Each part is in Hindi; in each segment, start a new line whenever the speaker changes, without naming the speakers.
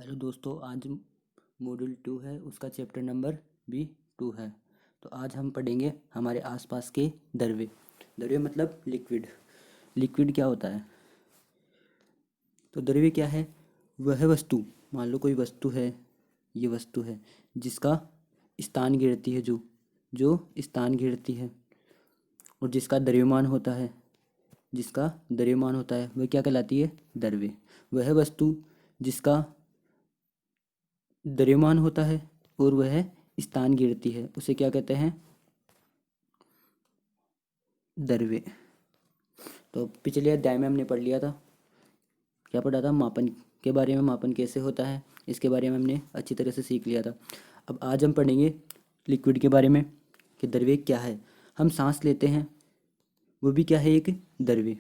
हेलो दोस्तों, आज मॉड्यूल 2 है, उसका चैप्टर नंबर भी 2 है। तो आज हम पढ़ेंगे हमारे आसपास के द्रव्य। द्रव्य मतलब लिक्विड। लिक्विड क्या होता है? तो द्रव्य क्या है? वह वस्तु, मान लो कोई वस्तु है, ये वस्तु है जिसका स्थान घेरती है, जो जो स्थान घेरती है और जिसका द्रव्यमान होता है, जिसका द्रव्यमान होता है वह क्या कहलाती है? द्रव्य। वह वस्तु जिसका द्रव्यमान होता है और वह स्थान घेरती है, उसे क्या कहते हैं? द्रव्य। तो पिछले अध्याय में हमने पढ़ लिया था, क्या पढ़ा था? मापन के बारे में। मापन कैसे होता है इसके बारे में हमने अच्छी तरह से सीख लिया था। अब आज हम पढ़ेंगे लिक्विड के बारे में कि द्रव्य क्या है। हम सांस लेते हैं, वो भी क्या है? एक द्रव्य।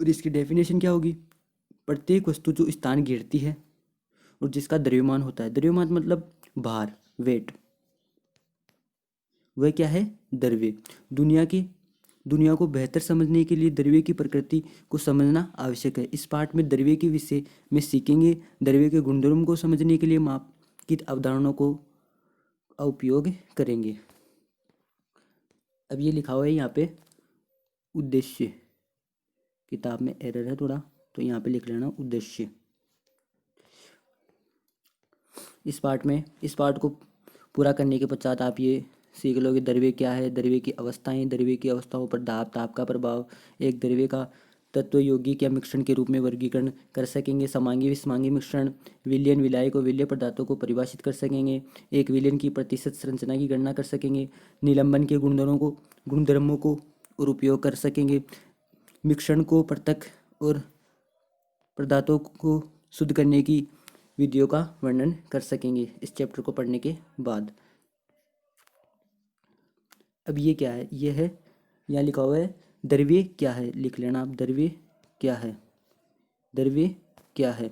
और इसकी डेफिनेशन क्या होगी? प्रत्येक वस्तु जो स्थान घेरती है और जिसका द्रव्यमान होता है, द्रव्यमान मतलब भार, वेट, वह क्या है? द्रव्य। दुनिया को बेहतर समझने के लिए द्रव्य की प्रकृति को समझना आवश्यक है। इस पाठ में द्रव्य के विषय में सीखेंगे। द्रव्य के गुणधर्म को समझने के लिए माप की अवधारणाओं को उपयोग करेंगे। अब ये लिखा हुआ है यहाँ पे उद्देश्य, किताब में एरर है थोड़ा, तो यहाँ पे लिख लेना उद्देश्य। इस पाठ को पूरा करने के पश्चात आप ये सीख लोगे द्रव्य क्या है, द्रव्य की अवस्थाएं, द्रव्य की अवस्थाओं पर दाब, ताप का प्रभाव, एक द्रव्य का तत्व यौगिक या मिश्रण के रूप में वर्गीकरण कर सकेंगे, समांगी विषमांगी मिश्रण, विलयन विलायक को विलय पदार्थों को परिभाषित कर सकेंगे, एक विलयन की प्रतिशत संरचना की गणना कर सकेंगे, निलंबन के गुणधर्मों को और उपयोग कर सकेंगे, मिश्रण को पृथक और पदार्थों को शुद्ध करने की विधियों का वर्णन कर सकेंगे इस चैप्टर को पढ़ने के बाद। अब ये क्या है? ये है, यहाँ लिखा हुआ है द्रव्य क्या है, लिख लेना आप। द्रव्य क्या है? द्रव्य क्या है?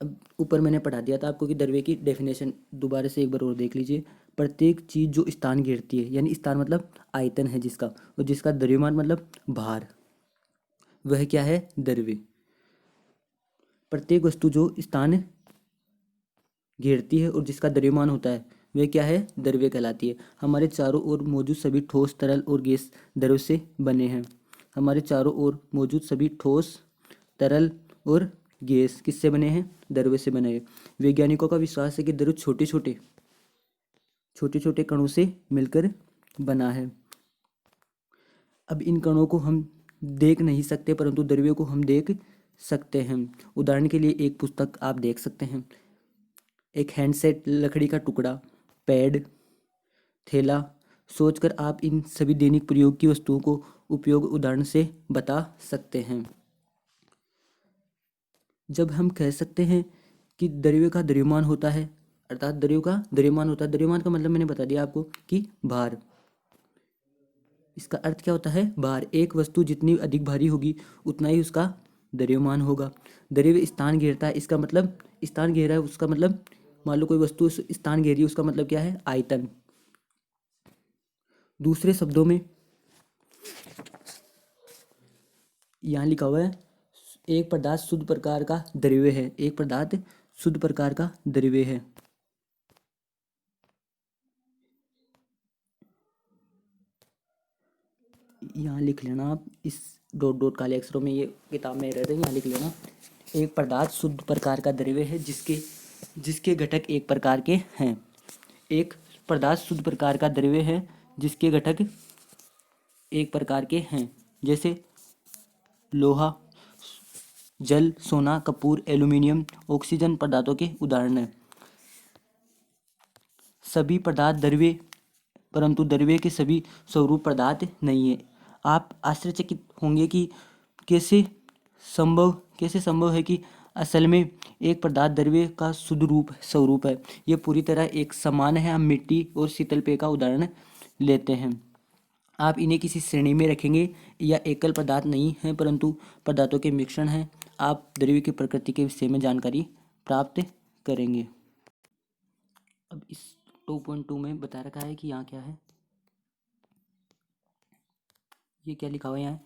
अब ऊपर मैंने पढ़ा दिया था आपको कि द्रव्य की डेफिनेशन दोबारा से एक बार और देख लीजिए। प्रत्येक चीज जो स्थान घेरती है, यानी स्थान मतलब आयतन है जिसका, और जिसका द्रव्यमान मतलब भार, वह क्या है? द्रव्य। प्रत्येक वस्तु जो स्थान घेरती है और जिसका द्रव्यमान होता है वह क्या है? द्रव्य कहलाती है। हमारे चारों ओर मौजूद सभी ठोस, तरल और गैस द्रव्य से बने हैं। हमारे चारों ओर मौजूद सभी ठोस, तरल और गैस किससे बने हैं? द्रव्य से बने हैं। वैज्ञानिकों का विश्वास है कि द्रव्य छोटे छोटे कणों से मिलकर बना है। अब इन कणों को हम देख नहीं सकते, परंतु द्रव्यों को हम देख सकते हैं। उदाहरण के लिए एक पुस्तक आप देख सकते हैं, एक हैंडसेट, लकड़ी का टुकड़ा, पैड, थैला। सोचकर आप इन सभी दैनिक प्रयोग की वस्तुओं को उपयोग उदाहरण से बता सकते हैं। जब हम कह सकते हैं कि द्रव्य का द्रव्यमान होता है, अर्थात द्रव्य का द्रव्यमान होता है, द्रव्यमान का मतलब मैंने बता दिया आपको कि भार। इसका अर्थ क्या होता है? भार। एक वस्तु जितनी अधिक भारी होगी उतना ही उसका द्रव्यमान होगा। द्रव्य स्थान घेरता है, इसका मतलब स्थान घेरा है, उसका मतलब मान लो कोई वस्तु स्थान घेरी है, उसका मतलब क्या है? आयतन। दूसरे शब्दों में यहाँ लिखा हुआ है एक पदार्थ शुद्ध प्रकार का द्रव्य है, एक पदार्थ शुद्ध प्रकार का द्रव्य है। यहाँ लिख लेना आप, इस डॉट डॉट काले अक्षरों में, ये किताब में रहते हैं, यहाँ लिख लेना एक पदार्थ शुद्ध प्रकार का द्रव्य है जिसके जिसके घटक एक प्रकार के हैं। एक पदार्थ शुद्ध प्रकार का द्रव्य है जिसके घटक एक प्रकार के हैं, जैसे लोहा, जल, सोना, कपूर, एल्यूमीनियम, ऑक्सीजन पदार्थों के उदाहरण हैं। सभी पदार्थ द्रव्य, परंतु द्रव्य के सभी स्वरूप पदार्थ नहीं है। आप आश्चर्यचकित होंगे कि कैसे कैसे संभव है कि असल में एक पदार्थ द्रव्य का शुद्ध रूप स्वरूप है। यह पूरी तरह एक समान है। हम मिट्टी और शीतल पेय का उदाहरण लेते हैं। आप इन्हें किसी श्रेणी में रखेंगे या एकल पदार्थ नहीं है, परंतु पदार्थों के मिश्रण हैं। आप द्रव्य की प्रकृति के विषय में जानकारी प्राप्त करेंगे। अब इस 2.2 में बता रखा है कि यहाँ क्या है, ये क्या लिखा हुआ है यहाँ?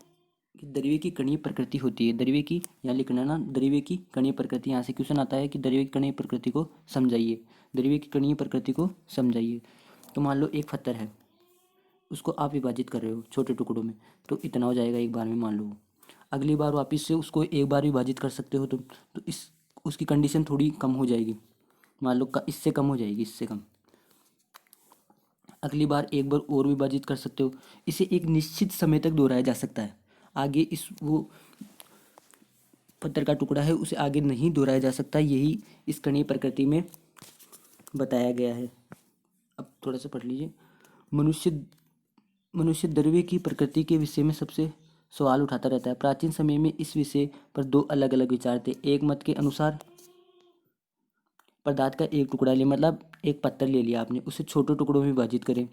कि द्रव्य की कणीय प्रकृति होती है। द्रव्य की, यहाँ लिखना ना, द्रव्य की कणीय प्रकृति। यहाँ से क्वेश्चन आता है कि द्रव्य की कणीय प्रकृति को समझाइए। द्रव्य की कणीय प्रकृति को समझाइए। तो मान लो एक पत्थर है, उसको आप विभाजित कर रहे हो छोटे टुकड़ों में, तो इतना हो जाएगा एक बार में, मान लो। अगली बार वापस से उसको एक बार विभाजित कर सकते हो, तो इस उसकी कंडीशन थोड़ी कम हो जाएगी, मान लो इससे कम हो जाएगी, इससे कम। अगली बार एक बार और विभाजित कर सकते हो। इसे एक निश्चित समय तक दोहराया जा सकता है। आगे इस वो पत्थर का टुकड़ा है, उसे आगे नहीं दोहराया जा सकता। यही इस कणीय प्रकृति में बताया गया है। अब थोड़ा सा पढ़ लीजिए। मनुष्य मनुष्य द्रव्य की प्रकृति के विषय में सबसे सवाल उठाता रहता है। प्राचीन समय में इस विषय पर दो अलग अलग विचार थे। एक मत के अनुसार पदार्थ का एक टुकड़ा ले, मतलब एक पत्थर ले लिया आपने, उसे छोटे टुकड़ों में विभाजित करें।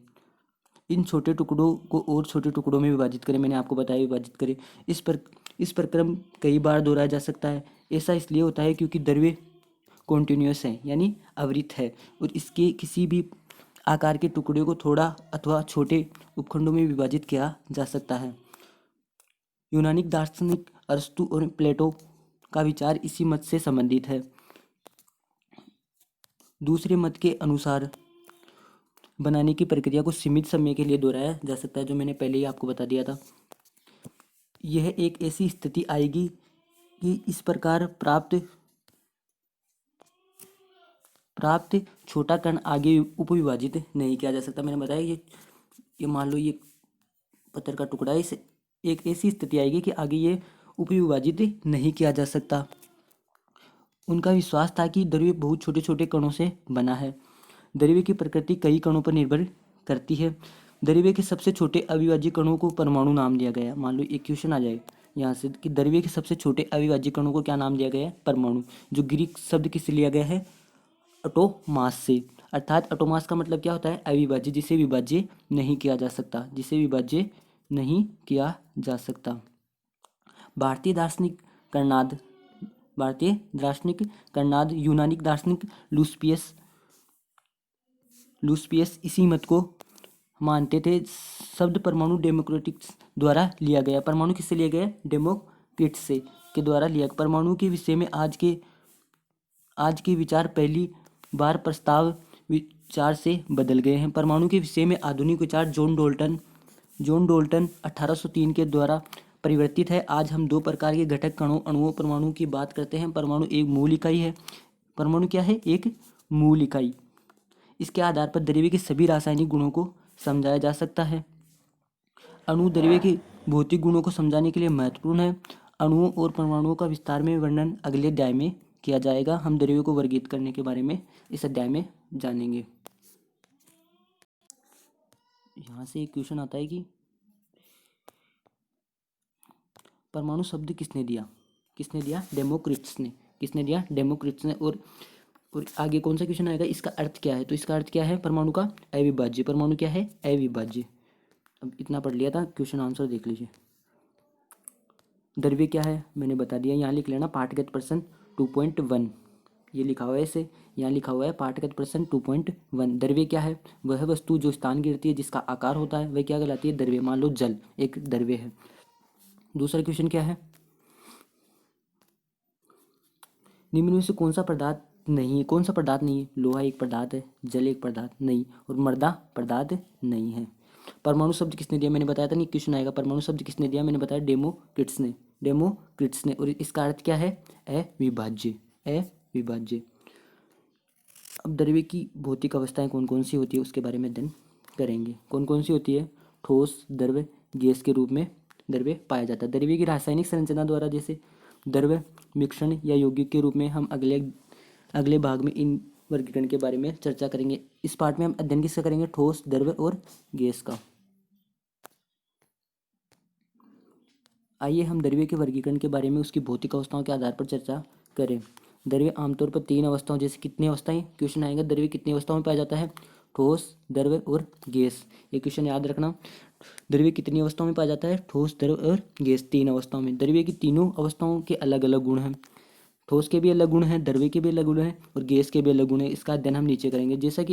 इन छोटे टुकड़ों को और छोटे टुकड़ों में विभाजित करें, मैंने आपको बताया विभाजित करें। इस प्रक्रम कई बार दोहराया जा सकता है। ऐसा इसलिए होता है क्योंकि द्रव्य कॉन्टिन्यूस है, यानी अविरत है, और इसके किसी भी आकार के टुकड़े को थोड़ा अथवा छोटे उपखंडों में विभाजित किया जा सकता है। यूनानी दार्शनिक अरस्तु और प्लेटो का विचार इसी मत से संबंधित है। दूसरे मत के अनुसार बनाने की प्रक्रिया को सीमित समय के लिए दोहराया जा सकता है, जो मैंने पहले ही आपको बता दिया था। यह एक ऐसी स्थिति आएगी कि इस प्रकार प्राप्त छोटा कण आगे उपविभाजित नहीं किया जा सकता। मैंने बताया ये मान लो ये पत्थर का टुकड़ा है, इसे एक ऐसी स्थिति आएगी कि आगे ये उपविभाजित नहीं किया जा सकता। उनका विश्वास था कि द्रव्य बहुत छोटे छोटे कणों से बना है। द्रव्य की प्रकृति कई कणों पर निर्भर करती है। द्रव्य के सबसे छोटे अविभाज्य कणों को परमाणु नाम दिया गया। मान लो एक क्वेश्चन आ जाए यहाँ से कि द्रव्य के सबसे छोटे अविभाज्य कणों को क्या नाम दिया गया है? परमाणु। जो ग्रीक शब्द किससे लिया गया है? एटोमास से। अर्थात एटोमास का मतलब क्या होता है? अविभाज्य, जिसे विभाज्य नहीं किया जा सकता, जिसे विभाज्य नहीं किया जा सकता। भारतीय दार्शनिक कर्नाद यूनानी दार्शनिक लुस्पियस इसी मत को मानते थे। शब्द परमाणु डेमोक्रिटस द्वारा लिया गया। परमाणु किससे लिया गया? डेमोक्रिटस से के द्वारा लिया। परमाणु के विषय में आज के विचार पहली बार प्रस्ताव विचार से बदल गए हैं। परमाणु के विषय में आधुनिक विचार जॉन डोल्टन 1803 के द्वारा परिवर्तित है। आज हम दो प्रकार के घटक कणों अणुओं परमाणु की बात करते हैं। परमाणु एक मूल इकाई है। परमाणु क्या है? एक मूल इकाई। इसके आधार पर द्रव्य के सभी रासायनिक गुणों को समझाया जा सकता है। अणु द्रव्य के भौतिक गुणों को समझाने के लिए महत्वपूर्ण है। अणुओं और परमाणुओं का विस्तार में वर्णन अगले अध्याय में किया जाएगा। हम द्रव्यों को वर्गीकृत करने के बारे में इस अध्याय में जानेंगे। यहाँ से एक क्वेश्चन आता है कि परमाणु शब्द किसने दिया? डेमोक्रिटस ने। किसने दिया? डेमोक्रिटस ने। और आगे कौन सा क्वेश्चन आएगा? इसका अर्थ क्या है? तो इसका अर्थ क्या है? परमाणु का अविभाज्य। परमाणु क्या है? अविभाज्य। अब इतना पढ़ लिया था, क्वेश्चन आंसर देख लीजिए। द्रव्य क्या है मैंने बता दिया। यहाँ लिख लेना पाठगत प्रश्न 2.1, ये लिखा हुआ है इसे, यहाँ लिखा हुआ है पाठगत प्रश्न 2.1। द्रव्य क्या है? वह वस्तु जो स्थान गिरती है, जिसका आकार होता है, वह क्या कहलाती है? द्रव्य। मान लो जल एक द्रव्य है। दूसरा क्वेश्चन क्या है? निम्न में से कौन सा पदार्थ नहीं है? लोहा एक पदार्थ है, जल एक पदार्थ नहीं, और मृदा पदार्थ नहीं है। परमाणु शब्द किसने दिया? मैंने बताया था नहीं, क्वेश्चन आएगा। परमाणु शब्द किसने दिया? मैंने बताया डेमोक्रिटस ने। और इसका अर्थ क्या है? अविभाज्य। अब द्रव्य की भौतिक अवस्थाएं कौन कौन सी होती है उसके बारे में अध्ययन करेंगे। कौन कौन सी होती है? ठोस, द्रव, गैस के रूप में द्रव्य पाया जाता है। द्रव्य की रासायनिक संरचना द्वारा, जैसे द्रव्य, मिश्रण या यौगिक के रूप में, हम अगले भाग में इन वर्गीकरण के बारे में चर्चा करेंगे। इस पार्ट में हम अध्ययन किसका करेंगे? ठोस, द्रव और गैस का। आइए हम द्रव्य के वर्गीकरण के बारे में उसकी भौतिक अवस्थाओं के आधार पर चर्चा करें। द्रव्य आमतौर पर तीन अवस्थाओं, जैसे कितनी अवस्थाएं? क्वेश्चन आएगा द्रव्य कितनी अवस्थाओं में पाया जाता है? ठोस, द्रव और गैस। ये क्वेश्चन याद रखना। द्रव्य कितनी अवस्थाओं में पाया जाता है? ठोस, द्रव और गैस, तीन अवस्थाओं में। द्रव्य की तीनों अवस्थाओं के अलग अलग गुण हैं। ठोस के भी अलग गुण हैं, द्रव्य के भी अलग गुण हैं, और गैस के भी अलग गुण हैं। इसका अध्ययन हम नीचे करेंगे। जैसा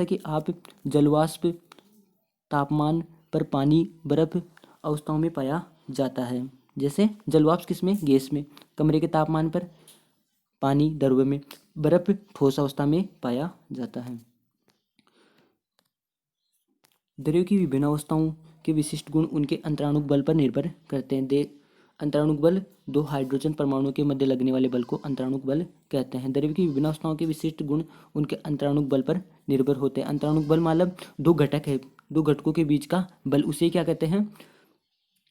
कि आप जलवाष्प, तापमान पर पानी, बर्फ अवस्थाओं में पाया जाता है। जैसे जल वाष्प किसमें, गैस में, कमरे के तापमान पर पानी द्रव्य में, बर्फ ठोस अवस्था में पाया जाता है। द्रव्य की विभिन्न अवस्थाओं के विशिष्ट गुण उनके अंतराणुक बल पर निर्भर करते हैं। अंतराणुक बल दो हाइड्रोजन परमाणुओं के मध्य लगने वाले बल को अंतराणुक बल कहते हैं। द्रव्य की विभिन्न अवस्थाओं के विशिष्ट गुण उनके अंतराणुक बल पर निर्भर होते हैं। अंतराणुक बल मतलब दो घटक है, दो घटकों के बीच का बल, उसे क्या कहते हैं,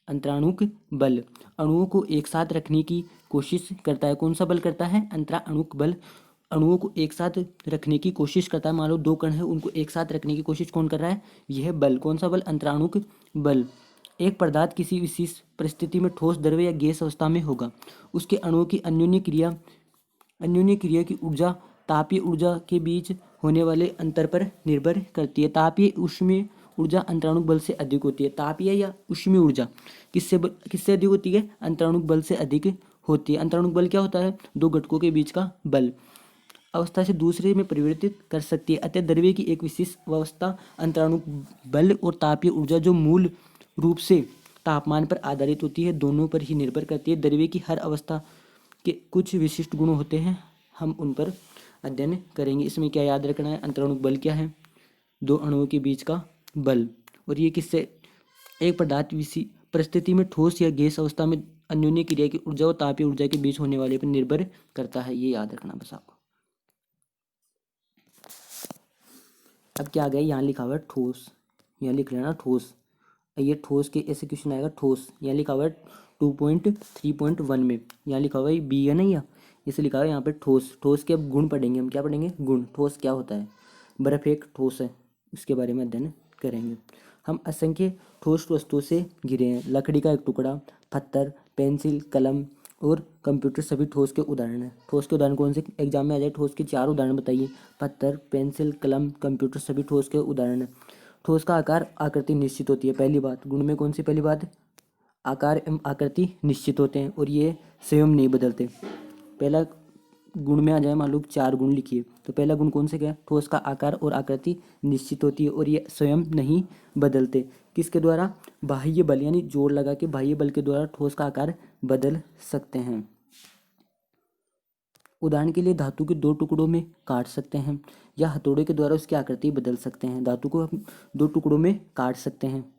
अंतराणुक बल। अणुओं को एक साथ रखने की कोशिश करता है। कौन सा बल करता है, अंतराणुक बल। अणुओं को एक साथ रखने की कोशिश करता है। मान लो दो कण है, उनको एक साथ रखने की कोशिश कौन कर रहा है, यह बल। कौन सा बल, अंतराणुक बल। एक पदार्थ किसी विशेष परिस्थिति में ठोस, द्रव्य या गैस अवस्था में होगा। उसके अणुओं की अन्योन्य क्रिया की ऊर्जा तापीय ऊर्जा के बीच होने वाले अंतर पर निर्भर करती है। तापीय ऊष्मीय ऊर्जा अंतराणुक बल से अधिक होती है। तापीय या ऊष्मीय ऊर्जा किससे अधिक होती है, अंतराणुक बल से अधिक होती है। अंतराणुक बल क्या होता है, दो घटकों के बीच का बल, अवस्था से दूसरे में परिवर्तित कर सकती है। अतः द्रव्य की एक विशेष अवस्था अंतराणुक बल और तापीय ऊर्जा जो मूल रूप से तापमान पर आधारित होती है, दोनों पर ही निर्भर करती है। द्रव्य की हर अवस्था के कुछ विशिष्ट गुण होते हैं, हम उन पर अध्ययन करेंगे। इसमें क्या याद रखना है, अंतराणुक बल क्या है, दो अणुओं के बीच का बल, और ये किससे, एक पदार्थ विशेष परिस्थिति में ठोस या गैस अवस्था में अन्योन्य क्रिया की ऊर्जा और तापीय ऊर्जा के बीच होने वाले पर निर्भर करता है। ये याद रखना बस आपको। अब क्या आ गया, यहाँ लिखा हुआ है ठोस, यहाँ लिख लेना ठोस। ये ठोस के ऐसे क्वेश्चन आएगा, ठोस यहाँ लिखा हुआ है 2.3.1 में, यहाँ लिखा हुआ है बी है ना, या इसे लिखा हुआ है यहाँ पे ठोस। ठोस के अब गुण पढ़ेंगे हम, क्या पढ़ेंगे, गुण। ठोस क्या होता है, बर्फ एक ठोस है, उसके बारे में अध्ययन करेंगे। हम असंख्य ठोस वस्तुओं से घिरे हैं। लकड़ी का एक टुकड़ा, पत्थर, पेंसिल, कलम और कंप्यूटर सभी ठोस के उदाहरण हैं। ठोस के उदाहरण कौन से, एग्जाम में आ जाए, ठोस के चार उदाहरण बताइए। पत्थर, पेंसिल, कलम, कंप्यूटर सभी ठोस के उदाहरण हैं। ठोस का आकार आकृति निश्चित होती है। पहली बात, गुण में कौन सी पहली बात, आकार एवं आकृति निश्चित होते हैं और ये स्वयं नहीं बदलते। पहला गुण में आ जाए, मान लो चार गुण लिखिए, तो पहला गुण कौन से क्या, ठोस का आकार और आकृति निश्चित होती है और ये स्वयं नहीं बदलते। किसके द्वारा, बाह्य बल, यानी जोर लगा के बाह्य बल के द्वारा ठोस का आकार बदल सकते हैं। उदाहरण के लिए धातु के दो टुकड़ों में काट सकते हैं या हथौड़े के द्वारा उसकी आकृति बदल सकते हैं। धातु को हम दो टुकड़ों में काट सकते हैं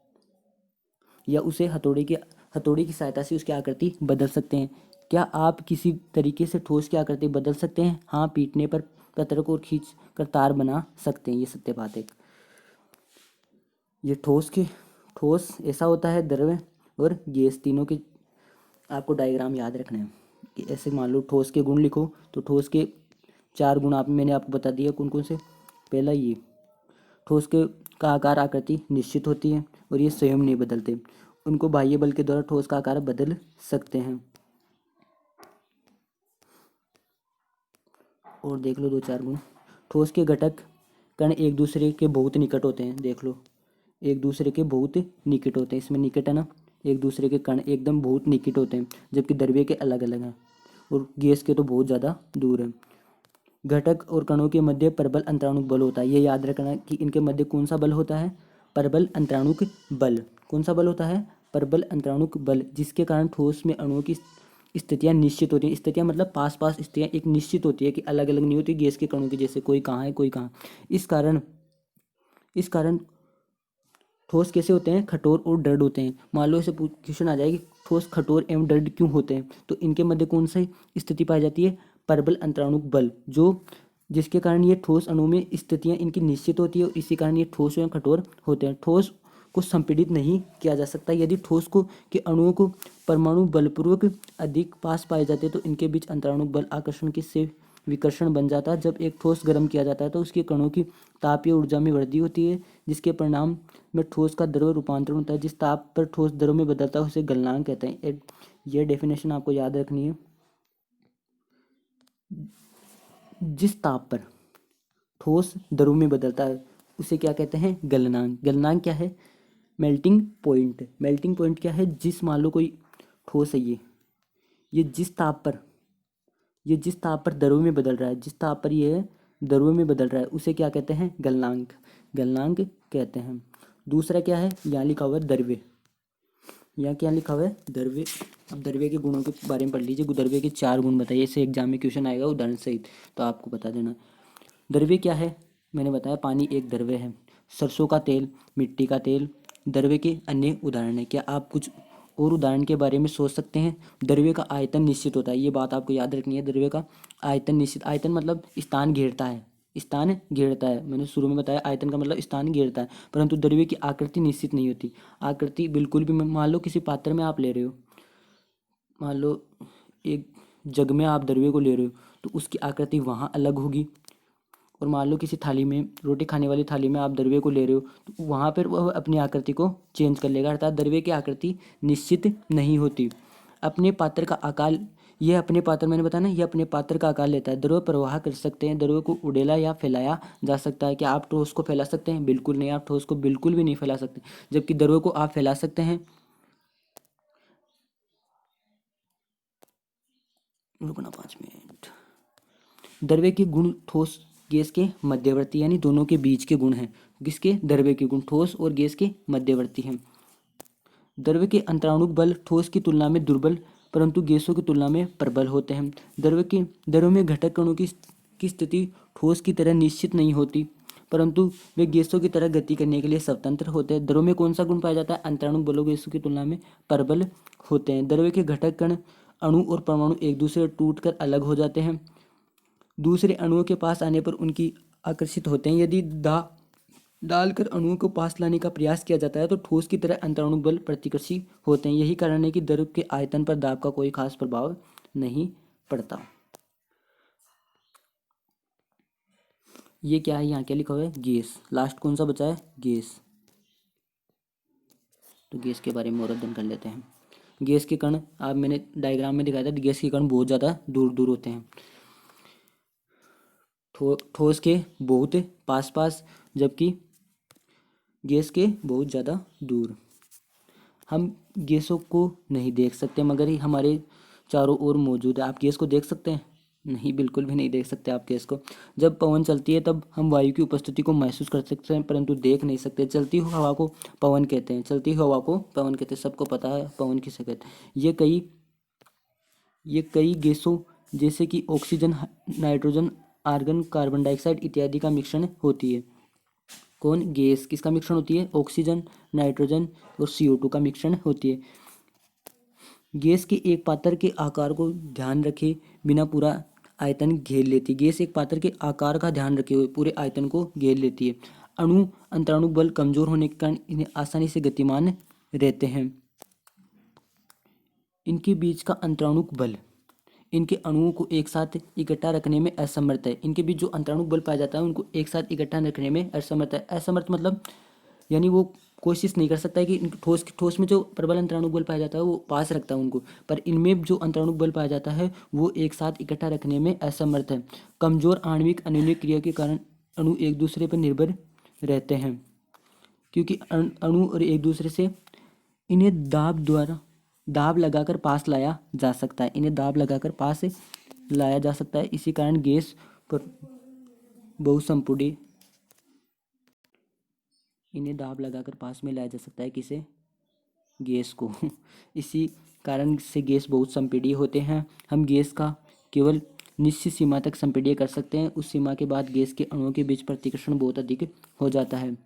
या उसे हथौड़े की सहायता से उसकी आकृति बदल सकते हैं। क्या आप किसी तरीके से ठोस की आकृति बदल सकते हैं, हाँ, पीटने पर पत्थर को खींच कर तार बना सकते हैं, ये सत्य बात है। ये ठोस ऐसा होता है, द्रव्य और गैस तीनों के आपको डायग्राम याद रखना है कि ऐसे मान लो ठोस के गुण लिखो, तो ठोस के चार गुण मैंने आपको बता दिया कौन कौन से। पहला ये, ठोस के का आकार आकृति निश्चित होती है और ये स्वयं नहीं बदलते। उनको बाह्य बल के द्वारा ठोस का आकार बदल सकते हैं। और देख लो दो चार गुण, ठोस के घटक कण एक दूसरे के बहुत निकट होते हैं। देख लो, एक दूसरे के बहुत निकट होते हैं, इसमें निकट है ना, एक दूसरे के कण एकदम बहुत निकट होते हैं, जबकि द्रव्य के अलग अलग हैं और गैस के तो बहुत ज़्यादा दूर है। घटक और कणों के मध्य परबल अंतराणुक बल होता है। ये याद रखना कि इनके मध्य कौन सा बल होता है, परबल अंतराणुक बल। कौन सा बल होता है, परबल अंतराणुक बल, जिसके कारण ठोस में अणुओं की स्थितियां निश्चित होती हैं। स्थितियां मतलब पास पास स्थितियां एक निश्चित होती है कि अलग अलग नहीं होती गैस के कणों की, जैसे कोई कहाँ है कोई कहाँ। इस कारण ठोस कैसे होते हैं, कठोर और दृढ़ होते हैं। मान लो ऐसे क्वेश्चन आ जाए कि ठोस कठोर एवं दृढ़ क्यों होते हैं, तो इनके मध्य कौन सी स्थिति पाई जाती है, परबल अंतराणुक बल, जिसके कारण ये ठोस अणु में स्थितियां इनकी निश्चित होती है और इसी कारण ये ठोस एवं कठोर होते हैं। ठोस को संपीड़ित नहीं किया जा सकता। यदि ठोस को के अणुओं को परमाणु बलपूर्वक अधिक पास पाए जाते हैं तो इनके बीच अंतराणुक बल आकर्षण के से विकर्षण बन जाता है। जब एक ठोस गर्म किया जाता है तो उसके कणों की तापीय ऊर्जा में वृद्धि होती है, जिसके परिणाम में ठोस का द्रव रूपांतरण होता है। जिस ताप पर ठोस द्रव में बदलता है उसे गलनांक कहते हैं। यह डेफिनेशन आपको याद रखनी है। जिस ताप पर ठोस द्रव में बदलता है उसे क्या कहते हैं, गलनांक। गलनांक क्या है, मेल्टिंग पॉइंट। मेल्टिंग पॉइंट क्या है, जिस मान लो कोई ठोस है, ये जिस ताप पर द्रव में बदल रहा है, जिस ताप पर ये द्रव में बदल रहा है उसे क्या कहते हैं, गलनांक। गलनांक कहते हैं। दूसरा क्या है, यहाँ लिखा हुआ है द्रव्य। यहाँ क्या लिखा हुआ है? द्रव्य। अब द्रव्य के गुणों के बारे में पढ़ लीजिए। द्रव्य के 4 गुण बताइए, ऐसे एग्जाम में क्वेश्चन आएगा उदाहरण सहित, तो आपको बता देना। द्रव्य क्या है? मैंने बताया पानी एक द्रव्य है। सरसों का तेल, मिट्टी का तेल द्रव्य के अन्य उदाहरण है। क्या आप कुछ और उदाहरण के बारे में सोच सकते हैं? द्रव्य का आयतन निश्चित होता है, ये बात आपको याद रखनी है। द्रव्य का आयतन निश्चित, आयतन मतलब स्थान घेरता है, स्थान घेरता है। मैंने शुरू में बताया आयतन का मतलब स्थान घेरता है, परंतु द्रव्य की आकृति निश्चित नहीं होती। आकृति बिल्कुल भी, मान लो किसी पात्र में आप ले रहे हो, मान लो एक जग में आप द्रव्य को ले रहे हो, तो उसकी आकृति वहाँ अलग होगी। और मान लो किसी थाली में, रोटी खाने वाली थाली में आप द्रव्य को ले रहे हो, तो वहाँ पर वह अपनी आकृति को चेंज कर लेगा, अर्थात द्रव्य की आकृति निश्चित नहीं होती। अपने पात्र का आकार, यह अपने पात्र, मैंने बताया ना, यह अपने पात्र का आकार लेता है। द्रव्य प्रवाह कर सकते हैं, द्रव्य को उड़ेला या फैलाया जा सकता है। क्या आप ठोस को फैला सकते हैं? बिल्कुल नहीं, आप ठोस को बिल्कुल भी नहीं फैला सकते, जबकि द्रव्य को आप फैला सकते हैं। रुकना 5 मिनट। द्रव्य के गुण ठोस गैस के मध्यवर्ती, यानी दोनों के बीच के गुण हैं। किसके? द्रव्य के गुण ठोस और गैस के मध्यवर्ती हैं। द्रव्य के अंतराणुक बल ठोस की तुलना में दुर्बल, परंतु गैसों की तुलना में प्रबल होते हैं। द्रव्य में घटक कणों की स्थिति ठोस की तरह निश्चित नहीं होती, परंतु वे गैसों की तरह गति करने के लिए स्वतंत्र होते हैं। द्रव्य में कौन सा गुण पाया जाता है? अंतराणुक बलों गैसों की तुलना में प्रबल होते हैं। द्रव्य के घटक कण, अणु और परमाणु एक दूसरे से टूटकर अलग हो जाते हैं, दूसरे अणुओं के पास आने पर उनकी आकर्षित होते हैं। यदि डालकर अणुओं को पास लाने का प्रयास किया जाता है तो ठोस की तरह अंतराणु बल प्रतिकर्षी होते हैं। यही कारण है कि द्रव के आयतन पर दाब का कोई खास प्रभाव नहीं पड़ता। ये क्या है? यहाँ क्या लिखा हुआ है? गैस। लास्ट कौन सा बचा है? गैस। तो गैस के बारे में और अध्ययन कर लेते हैं। गैस के कण, आप मैंने डायग्राम में दिखाया था, गैस के कण बहुत ज़्यादा दूर दूर होते हैं, ठोस के बहुत पास पास, जबकि गैस के बहुत ज़्यादा दूर। हम गैसों को नहीं देख सकते, मगर ही हमारे चारों ओर मौजूद है। आप गैस को देख सकते हैं? नहीं, बिल्कुल भी नहीं देख सकते आप गैस को। जब पवन चलती है तब हम वायु की उपस्थिति को महसूस कर सकते हैं, परंतु देख नहीं सकते। चलती हुई हवा को पवन कहते हैं, चलती हुई हवा को पवन कहते हैं, सबको पता है पवन किसे कहते हैं। ये कई गैसों जैसे कि oxygen, nitrogen, argon, carbon dioxide इत्यादि का मिश्रण होती है। कौन? गैस। किसका मिश्रण होती है? ऑक्सीजन, नाइट्रोजन और CO2 का मिश्रण होती है। गैस के एक पात्र के आकार को ध्यान रखे बिना पूरा आयतन घेर लेती है। गैस एक पात्र के आकार का ध्यान रखे हुए पूरे आयतन को घेर लेती है। अणु अंतराणु बल कमजोर होने के कारण इन्हें आसानी से गतिमान रहते हैं। इनके बीच का अंतराणुक बल इनके अणुओं को एक साथ इकट्ठा रखने में असमर्थ है। इनके बीच जो अंतराणुक बल पाया जाता है उनको एक साथ इकट्ठा रखने में असमर्थ है। असमर्थ मतलब यानी वो कोशिश नहीं कर सकता है कि ठोस में जो प्रबल अंतराणुक बल पाया जाता है वो पास रखता है उनको, पर इनमें जो अंतराणुक बल पाया जाता है वो एक साथ इकट्ठा रखने में असमर्थ है। कमजोर आणविक अनियनिक क्रिया के कारण अणु एक दूसरे पर निर्भर रहते हैं, क्योंकि अणु और एक दूसरे से इन्हें दाब लगाकर पास लाया जा सकता है। इन्हें दाब लगाकर पास लाया जा सकता है। इसी कारण गैस पर बहुसंपूर्ण, इन्हें दाब लगाकर पास में लाया जा सकता है। किसे? गैस को। इसी कारण से गैस बहुत संपीड़ित होते हैं। हम गैस का केवल निश्चित सीमा तक संपीड़ित कर सकते हैं, उस सीमा के बाद गैस के अणुओं के बीच प्रतिकर्षण बहुत अधिक हो जाता है।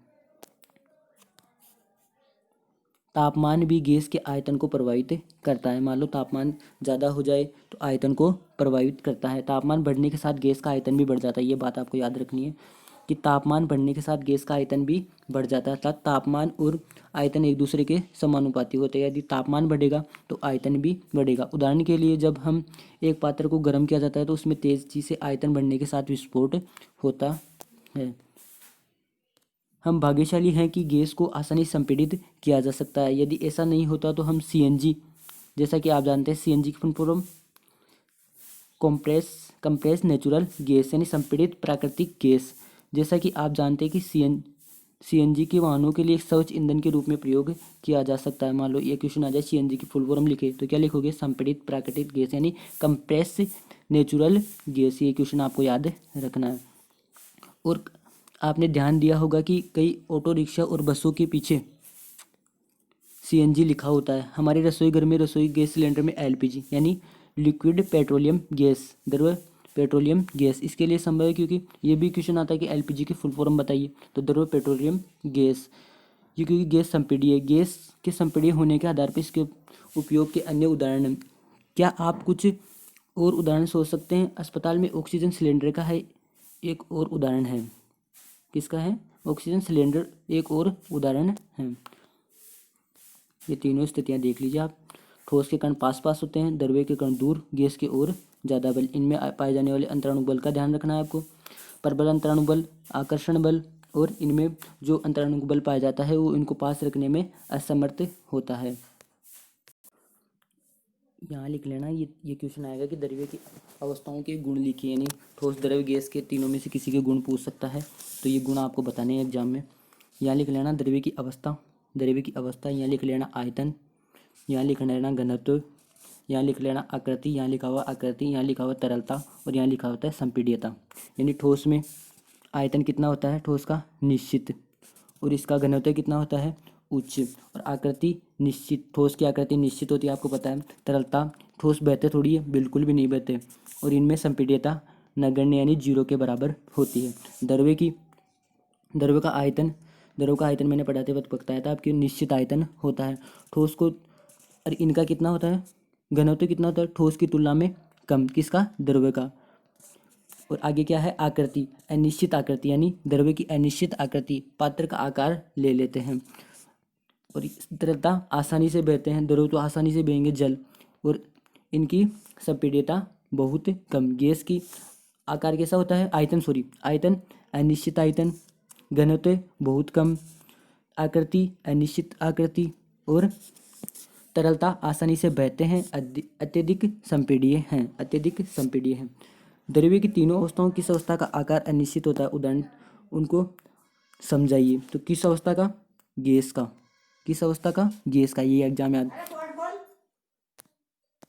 तापमान भी गैस के आयतन को प्रभावित करता है। मान लो तापमान ज़्यादा हो जाए तो आयतन को प्रभावित करता है। तापमान बढ़ने के साथ गैस का आयतन भी बढ़ जाता है। ये बात आपको याद रखनी है कि तापमान बढ़ने के साथ गैस का आयतन भी बढ़ जाता है, अर्थात तापमान और आयतन एक दूसरे के समानुपाती होते हैं। यदि तापमान बढ़ेगा तो आयतन भी बढ़ेगा। उदाहरण के लिए, जब हम एक पात्र को गर्म किया जाता है तो उसमें तेजी से आयतन बढ़ने के साथ विस्फोट होता है। हम भाग्यशाली हैं कि गैस को आसानी से संपीड़ित किया जा सकता है। यदि ऐसा नहीं होता तो हम CNG, जैसा कि आप जानते हैं CNG की full form compress natural gas, यानी संपीड़ित प्राकृतिक गैस। जैसा कि आप जानते हैं कि CNG के वाहनों के लिए एक स्वच्छ ईंधन के रूप में प्रयोग किया जा सकता है। मान लो ये क्वेश्चन आ जाए, CNG की फुल फॉर्म लिखे तो क्या लिखोगे? संपीड़ित प्राकृतिक गैस, यानी कंप्रेस नेचुरल गैस। ये क्वेश्चन आपको याद रखना है। और आपने ध्यान दिया होगा कि कई ऑटो रिक्शा और बसों के पीछे CNG लिखा होता है। हमारे रसोई घर में रसोई गैस सिलेंडर में LPG यानी लिक्विड पेट्रोलियम गैस, द्रव पेट्रोलियम गैस, इसके लिए संभव है क्योंकि ये भी क्वेश्चन आता है कि LPG की फुल फॉर्म बताइए, तो द्रव पेट्रोलियम गैस। ये क्योंकि गैस संपीड़ित है, गैस के संपीड़ित होने के आधार पर इसके उपयोग के अन्य उदाहरण हैं। क्या आप कुछ और उदाहरण सोच सकते हैं? अस्पताल में ऑक्सीजन सिलेंडर का है एक और उदाहरण है। किसका है? ऑक्सीजन सिलेंडर एक और उदाहरण है। ये तीनों स्थितियां देख लीजिए आप। ठोस के कण पास पास होते हैं, द्रव्य के कण दूर, गैस के ओर ज़्यादा बल। इनमें पाए जाने वाले अंतराणु बल का ध्यान रखना है आपको। प्रबल अंतराणु बल, आकर्षण बल, और इनमें जो अंतराणु बल पाया जाता है वो इनको पास रखने में असमर्थ होता है। यहाँ लिख लेना, ये क्वेश्चन आएगा कि द्रव्य की अवस्थाओं के गुण लिखिए, यानी ठोस, द्रव्य, गैस के तीनों में से किसी के गुण पूछ सकता है, तो ये गुण आपको बताने हैं एग्जाम में। यहाँ लिख लेना द्रव्य की अवस्था, द्रव्य की अवस्था, यहाँ लिख लेना आयतन, यहाँ लिख लेना घनत्व, यहाँ लिख लेना आकृति, यहाँ लिखा हुआ आकृति, यहाँ लिखा हुआ तरलता, और यहाँ लिखा होता है संपीड्यता। यानी ठोस में आयतन कितना होता है ठोस का? निश्चित। और इसका घनत्व कितना होता है? उच्च। और आकृति निश्चित, ठोस की आकृति निश्चित होती है, आपको पता है। तरलता, ठोस बहते थोड़ी है, बिल्कुल भी नहीं बहते। और इनमें संपीड्यता नगण्य यानी 0 के बराबर होती है। द्रव्य का आयतन मैंने पढ़ाते वक्त बताया था आपकी, निश्चित आयतन होता है ठोस को। और इनका कितना होता है? घनत्व कितना होता है? ठोस की तुलना में कम। किसका? द्रव्य का। और आगे क्या है? आकृति, अनिश्चित आकृति, यानी द्रव्य की अनिश्चित आकृति, पात्र का आकार ले लेते हैं। और तरलता, आसानी से बहते हैं, द्रव तो आसानी से बहेंगे, जल। और इनकी संपीड्यता बहुत कम। गैस की आकार कैसा होता है? आयतन अनिश्चित आयतन, घनत्व बहुत कम, आकृति अनिश्चित आकृति, और तरलता आसानी से बहते हैं, अत्यधिक संपीड्य हैं। द्रव्य की तीनों अवस्थाओं, किस अवस्था का आकार अनिश्चित होता है? उदाहरण उनको समझाइए। तो किस अवस्था का? गैस का। किस अवस्था का? गैस का। ये एग्जाम याद